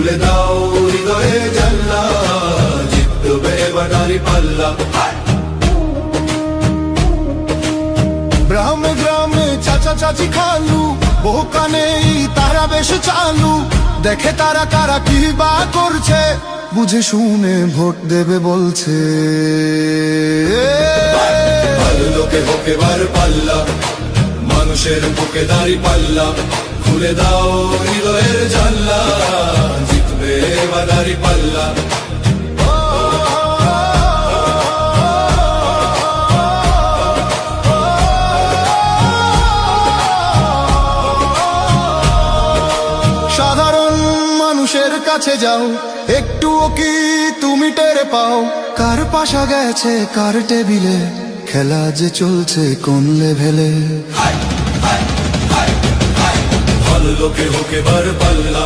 খুলে দাও হৃদয়ে জানলা, জিতবে এবার দাঁড়িপাল্লা। গ্রামে গ্রামে চাচা চাচি খালু, বহু কানেই তারা বেশ চালু। দেখে তারা কারা কি বা করছে, বুঝে শুনে ভোট দেবে বলছে। ভালো লোকে হোক এবার পাল্লা, মানুষের বুকে দাঁড়িপাল্লা। খুলে দাও হৃদয়ের জানলা, জিতবে এবার দাঁড়িপাল্লা। সাধারণ মানুষের কাছে যাও, একটুও কি তুমি টের পাও? কার পাশা গেছে কার টেবিলে, খেলা যে চলছে কোন লেভেলে। ভালো লোকে হোক এবার পাল্লা,